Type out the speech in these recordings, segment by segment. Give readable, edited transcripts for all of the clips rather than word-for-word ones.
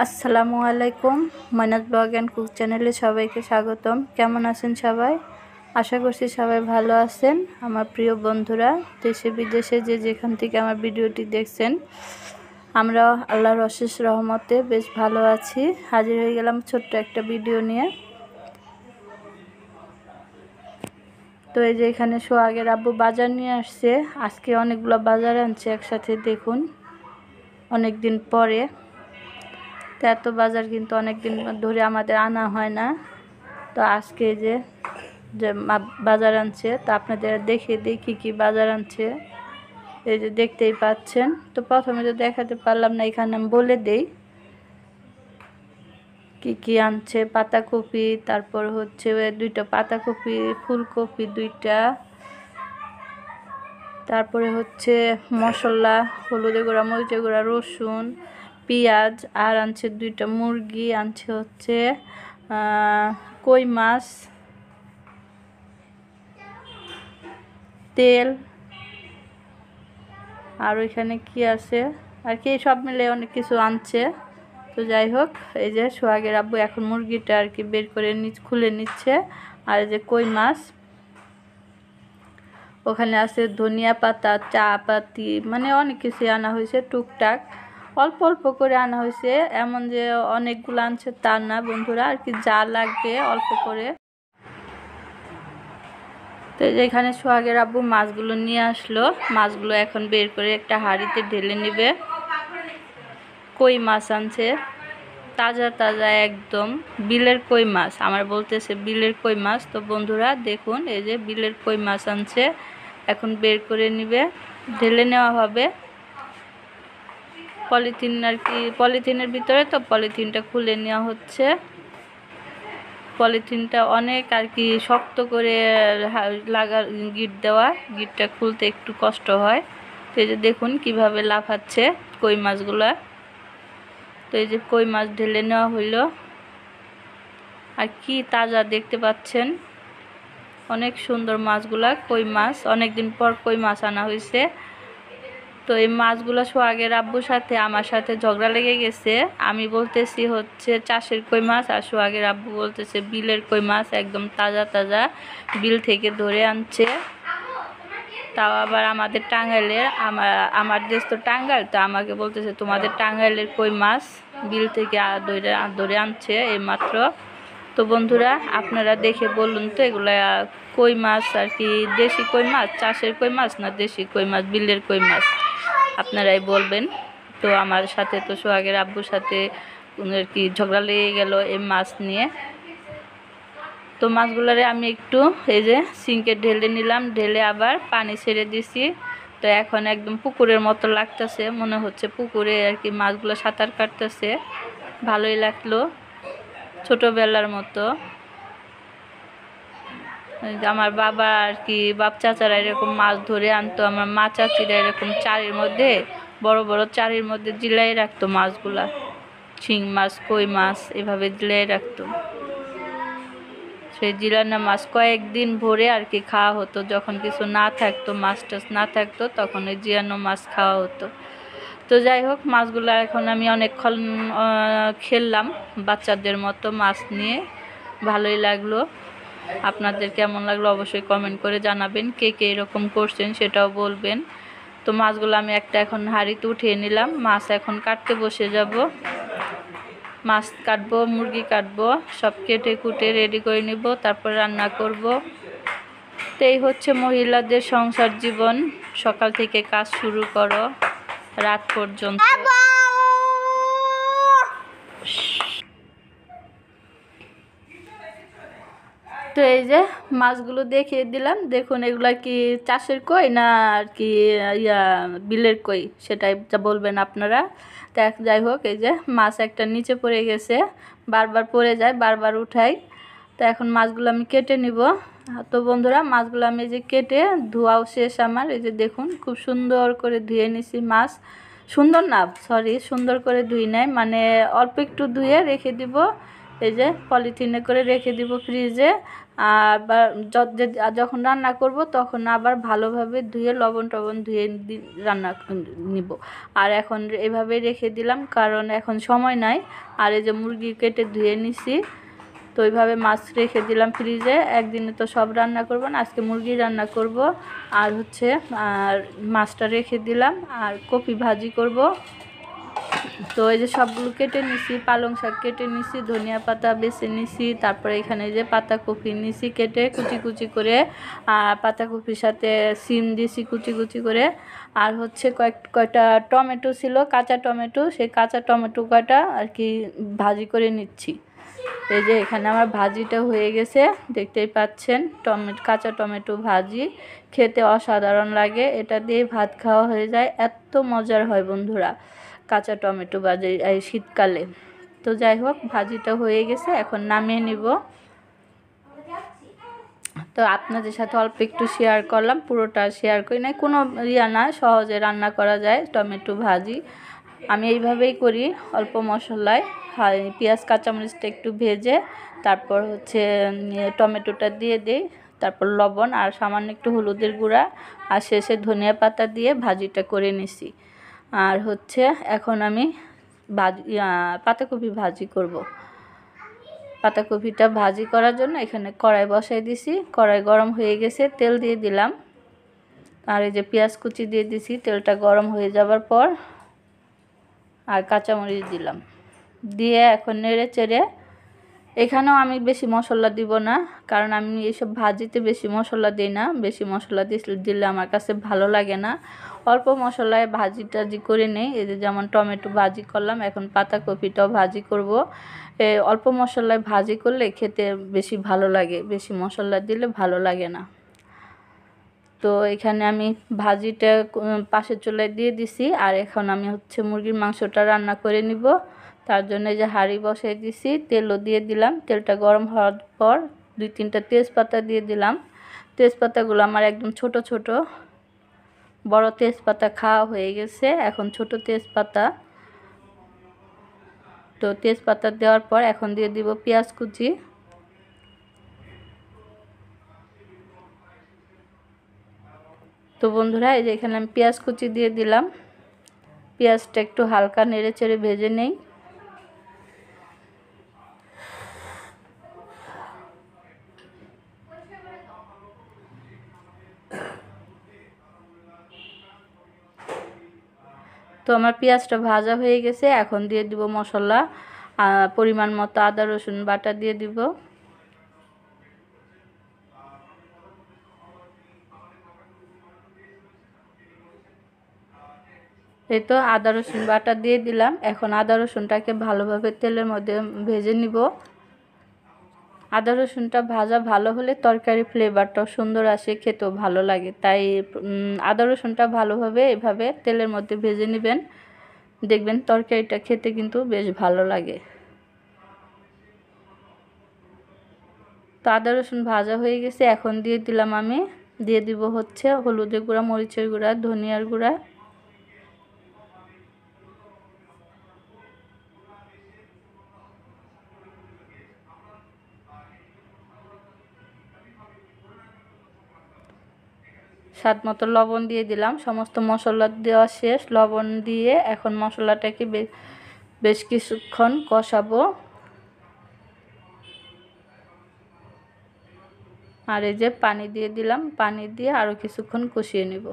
আসসালামু আলাইকুম। Minus blog and cook চ্যানেলে সবাইকে স্বাগতম। কেমন আছেন সবাই? আশা করছি সবাই ভালো আছেন। আমার প্রিয় বন্ধুরা দেশে বিদেশে যে যেখান থেকে আমার ভিডিওটি দেখছেন, আমরা আল্লাহর অশেষ রহমতে বেশ ভালো আছি। হাজির হয়ে গেলাম ছোট্ট একটা ভিডিও নিয়ে। তো এই যে এখানে সোহাগের আব্বু বাজার নিয়ে আসছে। আজকে অনেকগুলো বাজার আনছে একসাথে, দেখুন অনেক দিন পরে। তো এত বাজার কিন্তু অনেক দিন ধরে আমাদের আনা হয় না। তো আজকে যে বাজার আনছে, তা আপনাদের দেখিয়ে দিই কী কী বাজার আনছে। এই যে দেখতেই পাচ্ছেন। তো প্রথমে তো দেখাতে পারলাম না, এখানে আমি বলে দেই কি কি আনছে। পাতাকপি, তারপর হচ্ছে দুইটা পাতাকপি, ফুলকপি দুইটা, তারপরে হচ্ছে মশলা, হলুদের গুঁড়া, মরিচের গুঁড়া, রসুন, পেঁয়াজ, আর আনছে দুইটা মুরগি, আনছে হচ্ছে কই মাছ, তেল, আর ওইখানে কি আছে আর কি, সব মিলে অনেক কিছু আনছে। তো যাই হোক, এই যে সোহাগের আব্বু এখন মুরগিটা আর কি বের করে খুলে নিচ্ছে। আর এই যে কই মাছ, ওখানে আছে ধনিয়া পাতা, চা পাতি, মানে অনেক কিছু আনা হয়েছে টুকটাক, অল্প অল্প করে আনা হয়েছে। এমন যে অনেকগুলো আনছে তা না বন্ধুরা, আর কি যা লাগবে অল্প করে। তো এখানে সোহাগের আব্বু মাছগুলো নিয়ে আসলো। মাছগুলো এখন বের করে একটা হাঁড়িতে ঢেলে নিবে। কই মাছ আনছে, তাজা তাজা একদম বিলের কই মাছ, আমার বলতেছে বিলের কই মাছ। তো বন্ধুরা দেখুন, এই যে বিলের কই মাছ আনছে, এখন বের করে নিবে, ঢেলে নেওয়া হবে পলিথিন আর কি, পলিথিনের ভিতরে। তো পলিথিনটা খুলে নেওয়া হচ্ছে। পলিথিনটা অনেক আর কি শক্ত করে গিট দেওয়া, গিটটা খুলতে একটু কষ্ট হয়। তো এই যে দেখুন কিভাবে লাফাচ্ছে কই মাছগুলা। তো এই যে কই মাছ ঢেলে নেওয়া হইলো, আর কি তাজা দেখতে পাচ্ছেন, অনেক সুন্দর মাছগুলা। কই মাছ, অনেক দিন পর কই মাছ আনা হয়েছে। তো এই মাছগুলো সোহাগের আব্বুর সাথে আমার সাথে ঝগড়া লেগে গেছে। আমি বলতেছি হচ্ছে চাষের কই মাছ, আর সোহাগের আব্বু বলতেছে বিলের কই মাছ, একদম তাজা তাজা বিল থেকে ধরে আনছে। তাও আবার আমাদের টাঙ্গাইলের, আমার দেশ তো টাঙ্গাইল, তো আমাকে বলতেছে তোমাদের টাঙ্গাইলের কই মাছ বিল থেকে ধরে আনছে এইমাত্র। তো বন্ধুরা আপনারা দেখে বলুন তো, এগুলা কই মাছ আর কি দেশি কই মাছ, চাষের কই মাছ, না দেশি কই মাছ, বিলের কই মাছ, আপনারাই বলবেন। তো আমার সাথে তো সোহাগের আব্বুর সাথে আর কি ঝগড়া লেগে গেল এই মাছ নিয়ে। তো মাছগুলারে আমি একটু এই যে সিঙ্কে ঢেলে নিলাম, ঢেলে আবার পানি ছেড়ে দিছি। তো এখন একদম পুকুরের মতো লাগতেছে, মনে হচ্ছে পুকুরে আর কি মাছগুলো সাঁতার কাটতেছে। ভালোই লাগলো, ছোটবেলার মতো। আমার বাবা আর কি বাপ চাচারা এরকম মাছ ধরে আনতো, আমার মা চাচিরা এরকম চারির মধ্যে, বড় বড় চারির মধ্যে জিলাই রাখতো মাছগুলা, শিং মাছ, কই মাছ এভাবে জিলাই রাখতো। সেই জিলানো মাছ কয়েকদিন ভরে আর কি খাওয়া হতো, যখন কিছু না থাকতো, মাছ টাছ না থাকতো, তখন ওই জিয়ানো মাছ খাওয়া হতো। তো যাই হোক, মাছগুলো এখন আমি অনেকক্ষণ খেললাম বাচ্চাদের মতো মাছ নিয়ে, ভালোই লাগলো। আপনাদের কেমন লাগলো অবশ্যই কমেন্ট করে জানাবেন, কে কে এরকম করছেন সেটাও বলবেন। তো মাছগুলো আমি একটা এখন হাঁড়িতে উঠিয়ে নিলাম, মাছ এখন কাটতে বসে যাব। মাছ কাটবো, মুরগি কাটবো, সব কেটে কুটে রেডি করে নিব, তারপর রান্না করব। তো এই হচ্ছে মহিলাদের সংসার জীবন, সকাল থেকে কাজ শুরু করো রাত পর্যন্ত। তো এই যে মাছগুলো দেখিয়ে দিলাম, দেখুন এগুলা কি চাষের কই না আর কি বিলের কই, সেটাই বলবেন আপনারা। তো যাই হোক, এই যে মাছ একটা নিচে পড়ে গেছে, বারবার পড়ে যায়, বারবার উঠাই। তো এখন মাছগুলো আমি কেটে নিব। তো বন্ধুরা মাছগুলো আমি এই যে কেটে ধোয়াও শেষ আমার। এই যে দেখুন খুব সুন্দর করে ধুয়ে নিছি মাছ, সুন্দর না সরি সুন্দর করে ধুই নাই, মানে অল্প একটু ধুয়ে রেখে দিব, এই যে পলিথিনে করে রেখে দিব ফ্রিজে। আবার যখন রান্না করব তখন আবার ভালোভাবে ধুয়ে লবণ টবণ ধুয়ে রান্না নিব। আর এখন এভাবে রেখে দিলাম, কারণ এখন সময় নাই। আর এই যে মুরগি কেটে ধুয়ে নিছি, তো ওইভাবে মাছ রেখে দিলাম ফ্রিজে। একদিনে তো সব রান্না করব না, আজকে মুরগি রান্না করব। আর হচ্ছে আর মাছটা রেখে দিলাম, আর কপি ভাজি করব। তো এই যে সবগুলো কেটে নিছি, পালং শাক কেটে নিছি, ধনিয়া পাতা বেছে নিছি, তারপরে এখানে যে পাতাকপি নিছি কেটে কুচি কুচি করে, আর পাতাকপির সাথে সিম দিছি কুচি কুচি করে। আর হচ্ছে কয়টা টমেটো ছিল, কাঁচা টমেটো, সেই কাঁচা টমেটো কয়টা আর কি ভাজি করে নিচ্ছি। এই যে এখানে আমার ভাজিটা হয়ে গেছে, দেখতেই পাচ্ছেন। কাঁচা টমেটো ভাজি খেতে অসাধারণ লাগে, এটা দিয়ে ভাত খাওয়া হয়ে যায়, এত মজার হয় বন্ধুরা কাঁচা টমেটো ভাজি এই শীতকালে। তো যাই হোক, ভাজিটা হয়ে গেছে, এখন নামিয়ে নিব। তো আপনাদের সাথে অল্প একটু শেয়ার করলাম, পুরোটা শেয়ার করি নাই। কোনো না, সহজে রান্না করা যায় টমেটো ভাজি। আমি এইভাবেই করি, অল্প মশলায়। পেঁয়াজ কাঁচামরিচটা একটু ভেজে তারপর হচ্ছে টমেটোটা দিয়ে দিই, তারপর লবণ আর সামান্য একটু হলুদের গুঁড়া, আর শেষে ধনিয়া পাতা দিয়ে ভাজিটা করে নিছি। আর হচ্ছে এখন আমি পাতাকপি ভাজি করব। পাতাকপিটা ভাজি করার জন্য এখানে কড়াই বসাই দিছি, কড়াই গরম হয়ে গেছে, তেল দিয়ে দিলাম। আর এই যে পেঁয়াজ কুচি দিয়ে দিছি, তেলটা গরম হয়ে যাবার পর আর কাঁচামরিচ দিলাম, দিয়ে এখন নেড়ে চেড়ে। এখানেও আমি বেশি মশলা দিব না, কারণ আমি এইসব ভাজিতে বেশি মশলা দিই না। বেশি মশলা দিলে আমার কাছে ভালো লাগে না। অল্প মশলায় ভাজি টাজি করে নেই। এই যে যেমন টমেটো ভাজি করলাম, এখন পাতাকপিটাও ভাজি করব। অল্প মশলায় ভাজি করলে খেতে বেশি ভালো লাগে, বেশি মশলা দিলে ভালো লাগে না। তো এখানে আমি ভাজিটা পাশের চুলায় দিয়ে দিছি। আর এখন আমি হচ্ছে মুরগির মাংসটা রান্না করে নিব। তার জন্য যে হাঁড়ি বসাই দিছি, তেলও দিয়ে দিলাম। তেলটা গরম হওয়ার পর 2-3টা তেজপাতা দিয়ে দিলাম। তেজপাতাগুলো আমার একদম ছোট ছোট, বড় তেজপাতা খাওয়া হয়ে গেছে, এখন ছোট তেজপাতা। তো তেজপাতা দেওয়ার পর এখন দিয়ে দিব পেঁয়াজ কুচি। তো বন্ধুরা, এই যে এখানে আমি পেঁয়াজ কুচি দিয়ে দিলাম। পেঁয়াজটা একটু হালকা নেড়ে চেড়ে ভেজে নেই। তো আমার পেঁয়াজটা ভাজা হয়ে গেছে, এখন দিয়ে দিব মশলা। পরিমাণ মতো আদা রসুন বাটা দিয়ে দিব। এই তো আদা রসুন বাটা দিয়ে দিলাম। এখন আদা রসুনটাকে ভালোভাবে তেলের মধ্যে ভেজে নিব। আদা রসুনটা ভাজা ভালো হলে তরকারি ফ্লেভারটাও সুন্দর আসে, খেতেও ভালো লাগে। তাই আদা রসুনটা ভালোভাবে এভাবে তেলের মধ্যে ভেজে নেবেন, দেখবেন তরকারিটা খেতে কিন্তু বেশ ভালো লাগে। তো আদা রসুন ভাজা হয়ে গেছে, এখন দিয়ে দিব হচ্ছে হলুদের গুঁড়া, মরিচের গুঁড়া, ধনিয়ার গুঁড়া। স্বাদ মতো লবণ দিয়ে দিলাম। সমস্ত মশলা দেওয়া শেষ, লবণ দিয়ে এখন মশলাটাকে বেশ কিছুক্ষণ কষাবো। আর এই যে পানি দিয়ে দিলাম, পানি দিয়ে আরও কিছুক্ষণ কষিয়ে নেব।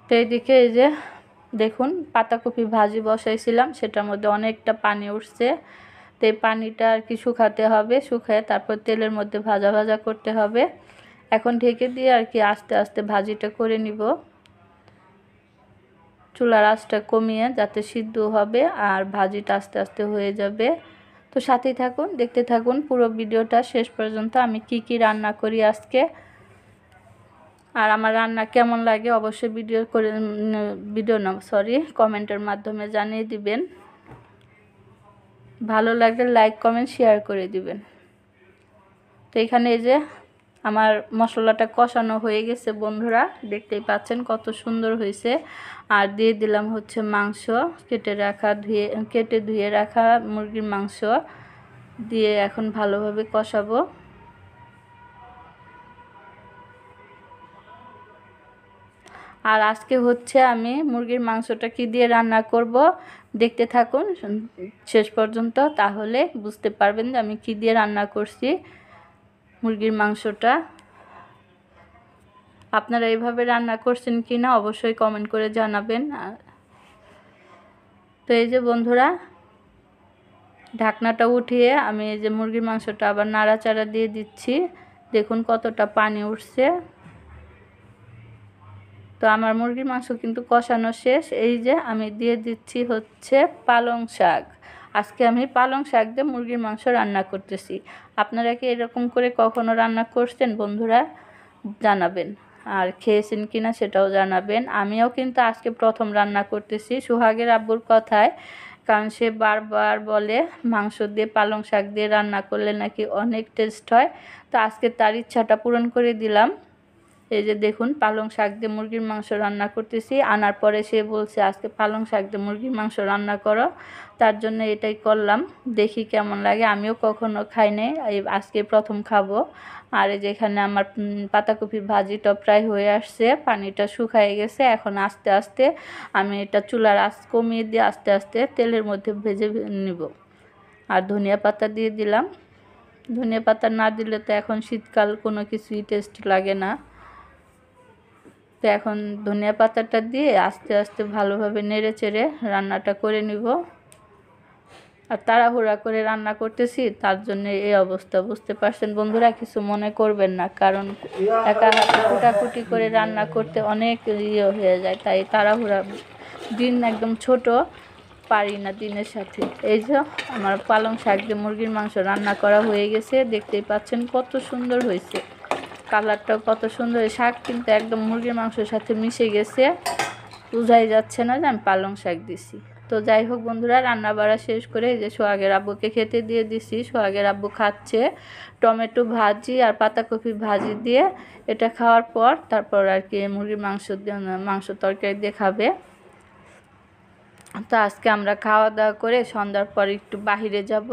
তো এইদিকে এই যে দেখুন, পাতাকপি ভাজি বসাইছিলাম, সেটার মধ্যে অনেকটা পানি উঠছে। তো এই পানিটা আর কি শুকাতে হবে, শুকায় তারপর তেলের মধ্যে ভাজা ভাজা করতে হবে। এখন ঢেকে দিয়ে আর কি আস্তে আস্তে ভাজিটা করে নিব, চুলার আঁচটা কমিয়ে, যাতে সিদ্ধ হবে আর ভাজিটা আস্তে আস্তে হয়ে যাবে। তো সাথেই থাকুন, দেখতে থাকুন পুরো ভিডিওটা শেষ পর্যন্ত, আমি কি কি রান্না করি আজকে। আর আমার রান্না কেমন লাগে অবশ্যই কমেন্টের মাধ্যমে জানিয়ে দিবেন। ভালো লাগলে লাইক কমেন্ট শেয়ার করে দিবেন। তো এখানে এই যে আমার মশলাটা কষানো হয়ে গেছে বন্ধুরা, দেখতেই পাচ্ছেন কত সুন্দর হয়েছে। আর দিয়ে দিলাম হচ্ছে মাংস, কেটে ধুয়ে রাখা মুরগির মাংস দিয়ে এখন ভালোভাবে কষাবো। আর আজকে হচ্ছে আমি মুরগির মাংসটা কি দিয়ে রান্না করব, দেখতে থাকুন শেষ পর্যন্ত, তাহলে বুঝতে পারবেন যে আমি কি দিয়ে রান্না করছি মুরগির মাংসটা। আপনারা এইভাবে রান্না করছেন কি না অবশ্যই কমেন্ট করে জানাবেন। তো এই যে বন্ধুরা, ঢাকনাটা উঠিয়ে আমি এই যে মুরগির মাংসটা আবার নাড়াচাড়া দিয়ে দিচ্ছি। দেখুন কতটা পানি উঠছে। তো আমার মুরগির মাংস কিন্তু কষানো শেষ। এই যে আমি দিয়ে দিচ্ছি হচ্ছে পালং শাক। আজকে আমি পালং শাক দিয়ে মুরগির মাংস রান্না করতেছি। আপনারা কি এরকম করে কখনো রান্না করছেন বন্ধুরা? জানাবেন। আর খেয়েছেন কিনা সেটাও জানাবেন। আমিও কিন্তু আজকে প্রথম রান্না করতেছি সোহাগের আব্বুর কথায়, কারণ সে বারবার বলে মাংস দিয়ে পালং শাক দিয়ে রান্না করলে নাকি অনেক টেস্ট হয়। তো আজকে তার ইচ্ছাটা পূরণ করে দিলাম। এই যে দেখুন পালং শাক দিয়ে মুরগির মাংস রান্না করতেছি। আনার পরে সে বলছে আজকে পালং শাক দিয়ে মুরগির মাংস রান্না করো, তার জন্য এটাই করলাম। দেখি কেমন লাগে, আমিও কখনো খাই নাই, আজকে প্রথম খাবো। আর এই যে এখানে আমার পাতাকপির ভাজিটা প্রায় হয়ে আসছে, পানিটা শুকায় গেছে। এখন আস্তে আস্তে আমি এটা চুলার আঁচ কমিয়ে দিয়ে আস্তে আস্তে তেলের মধ্যে ভেজে নিব। আর ধনিয়া পাতা দিয়ে দিলাম। ধনিয়া পাতা না দিলে তো এখন শীতকাল কোনো কিছুই টেস্ট লাগে না। তো এখন ধনিয়া পাতাটা দিয়ে আস্তে আস্তে ভালোভাবে নেড়ে চেড়ে রান্নাটা করে নিব। আর তাড়াহুড়া করে রান্না করতেছি, তার জন্য এই অবস্থা, বুঝতে পারছেন বন্ধুরা? কিছু মনে করবেন না, কারণ একা হাতে কুটাকুটি করে রান্না করতে অনেক হয়ে যায়, তাই তাড়াহুড়া, দিন একদম ছোট, পারি না দিনের সাথে। এই যে আমার পালং শাক দিয়ে মুরগির মাংস রান্না করা হয়ে গেছে, দেখতেই পাচ্ছেন কত সুন্দর হয়েছে, কালারটাও কত সুন্দর। শাক কিন্তু একদম মুরগির মাংসের সাথে মিশে গেছে, বোঝাই যাচ্ছে না যে আমি পালং শাক দিছি। তো যাই হোক বন্ধুরা, রান্না বাড়া শেষ করে এই যে সোহাগের আব্বুকে খেতে দিয়ে দিছি। সোহাগের আব্বু খাচ্ছে টমেটো ভাজি আর পাতাকপি ভাজি দিয়ে। এটা খাওয়ার পর তারপর আর কি মুরগির মাংস তরকারি দিয়ে খাবে। তো আজকে আমরা খাওয়া দাওয়া করে সন্ধ্যার পর একটু বাহিরে যাব,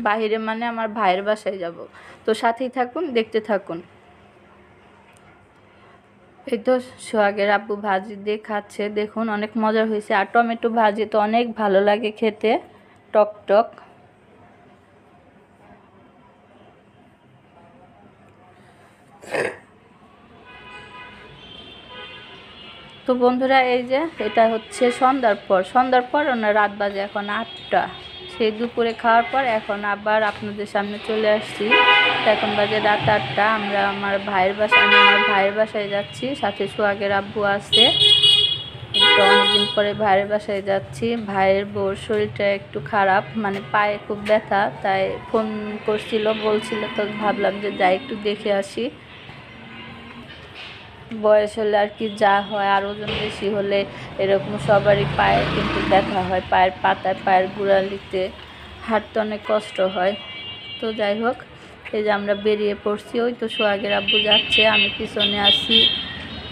বাহিরে মানে আমার ভাইয়ের বাসায় যাব। তো সাথেই থাকুন, দেখতে থাকুন। এই তো সোহাগের আব্বু ভাজি দিয়ে খাচ্ছে, দেখুন অনেক মজা হয়েছে। আর টমেটো ভাজি তো অনেক ভালো লাগে খেতে, টক টক। তো বন্ধুরা, এই যে এটা হচ্ছে সন্ধ্যার পর না রাত বাজে এখন 8টা। সেই দুপুরে খাওয়ার পর এখন আবার আপনাদের সামনে চলে আসছি। এখন বাজে রাত 8টা। আমি আমার ভাইয়ের বাসায় যাচ্ছি, সাথে সোহাগের আব্বু আছে। তো অনেকদিন পরে ভাইয়ের বাসায় যাচ্ছি। ভাইয়ের বউর শরীরটা একটু খারাপ, মানে পায়ে খুব ব্যথা, তাই ফোন করছিল, বলছিল, তো ভাবলাম যে যাই একটু দেখে আসি। বয়স হলে আর কি যা হয়, আর ওজন বেশি হলে এরকম সবারই পায়ে কিন্তু ব্যথা হয়, পায়ের পাতায়, পায়ের গোড়ালিতে হাঁটতে অনেক কষ্ট হয়। তো যাই হোক, এই যে আমরা বেরিয়ে পড়ছি। ওই তো সোহাগের আব্বু যাচ্ছে, আমি পিছনে আছি।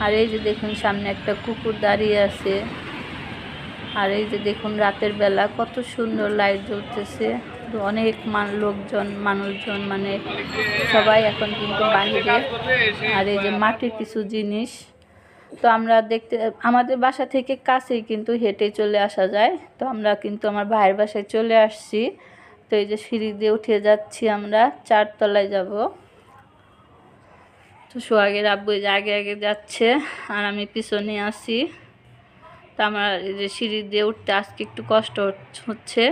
আর এই যে দেখুন সামনে একটা কুকুর দাঁড়িয়ে আছে। আর এই যে দেখুন রাতের বেলা কত সুন্দর লাইট জ্বলতেছে। তো অনেক মানুষজন মানে সবাই এখন কিন্তু বাহিরে। আর এই যে মাটির কিছু জিনিস, তো আমরা আমাদের বাসা থেকে কাছেই কিন্তু হেঁটে চলে আসা যায়। তো আমরা কিন্তু আমার ভাইয়ের বাসায় চলে আসছি। তো এই যে সিঁড়ি দিয়ে উঠে যাচ্ছি, আমরা 4 তলায় যাব। তো সোহাগের আব্বু এই যে আগে আগে যাচ্ছে আর আমি পিছনে আছি। তো আমার এই যে সিঁড়ি দিয়ে উঠতে আজকে একটু কষ্ট হচ্ছে।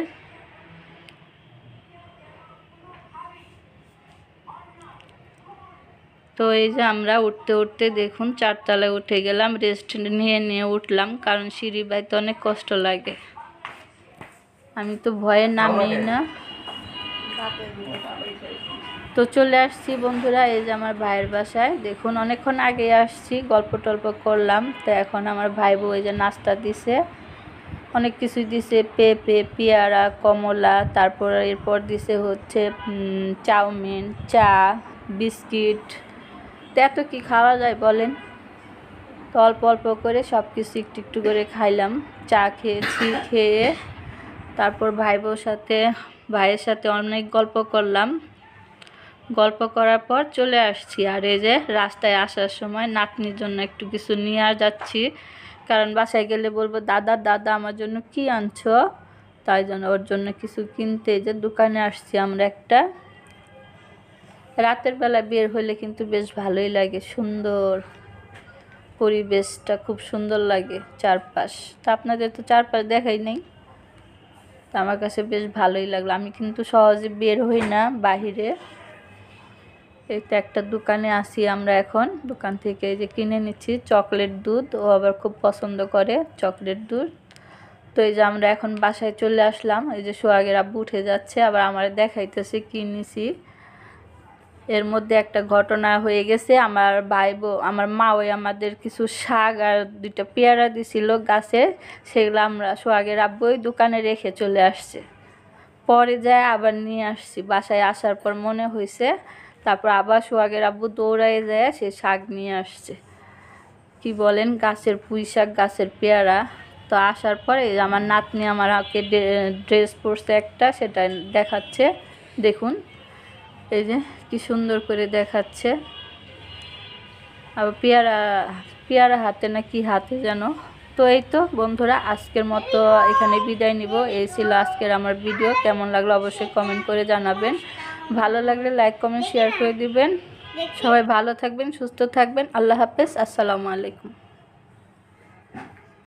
তো এই যে আমরা উঠতে উঠতে দেখুন 4 তলায় উঠে গেলাম, রেস্ট নিয়ে উঠলাম, কারণ সিঁড়ি বাইতে অনেক কষ্ট লাগে। আমি তো ভয়ে নামি না। তো চলে আসছি বন্ধুরা, এই যে আমার ভাইয়ের বাসায়। দেখুন অনেকক্ষণ আগে আসছি, গল্প টল্প করলাম। তো এখন আমার ভাই বউ এই যে নাস্তা দিছে, অনেক কিছুই দিছে, পেঁপে, পেয়ারা, কমলা, তারপর এরপর দিছে হচ্ছে চাউমিন, চা, বিস্কিট, তো এত কি খাওয়া যায় বলেন? তো অল্প অল্প করে সব কিছু একটু একটু করে খাইলাম। চা খেয়েছি, খেয়ে তারপর ভাইয়ের সাথে অনেক গল্প করলাম। গল্প করার পর চলে আসছি। আর এই যে রাস্তায় আসার সময় নাতনির জন্য একটু কিছু নিয়ে যাচ্ছি, কারণ বাসায় গেলে বলবো দাদা দাদা আমার জন্য কি আনছো, তাই জন্য ওর জন্য কিছু কিনতে যে দোকানে আসছি আমরা একটা। রাতের বেলা বের হলে কিন্তু বেশ ভালোই লাগে, সুন্দর পরিবেশটা খুব সুন্দর লাগে চারপাশ। তা আপনাদের তো চারপাশ দেখাই নাই, তা আমার কাছে বেশ ভালোই লাগলো। আমি কিন্তু সহজে বের হই না বাহিরে। এই তো একটা দোকানে আসি আমরা এখন, দোকান থেকে এই যে কিনে নিচ্ছি চকলেট দুধ, ও আবার খুব পছন্দ করে চকলেট দুধ। তো এই যে আমরা এখন বাসায় চলে আসলাম। এই যে সোহাগের আব্বু উঠে যাচ্ছে, আবার আমার দেখাইতেছে কি নিছি। এর মধ্যে একটা ঘটনা হয়ে গেছে, আমার মা ওই আমাদের কিছু শাক আর 2টা পেয়ারা দিছিল গাছে, সেগুলো আমরা সোহাগের আব্বু ওই দোকানে রেখে চলে আসছে। পরে যায় আবার নিয়ে আসছি, বাসায় আসার পর মনে হয়েছে, তারপর আবার সোহাগের আব্বু দৌড়ায় যায় সে শাক নিয়ে আসছে। কি বলেন, গাছের পুঁই শাক, গাছের পেয়ারা। তো আসার পরে আমার নাতনি আমার হাতে ড্রেস পরছে একটা, সেটা দেখাচ্ছে, দেখুন এই যে কি সুন্দর করে দেখাচ্ছে। আবার পেয়ারা হাতে না কি হাতে যেন। তো এই তো বন্ধুরা, আজকের মতো এখানে বিদায় নিব। এই ছিল আজকের আমার ভিডিও। কেমন লাগলো অবশ্যই কমেন্ট করে জানাবেন। ভালো লাগলে লাইক কমেন্ট শেয়ার করে দিবেন। সবাই ভালো থাকবেন, সুস্থ থাকবেন। আল্লাহ হাফেজ, আসসালামু আলাইকুম।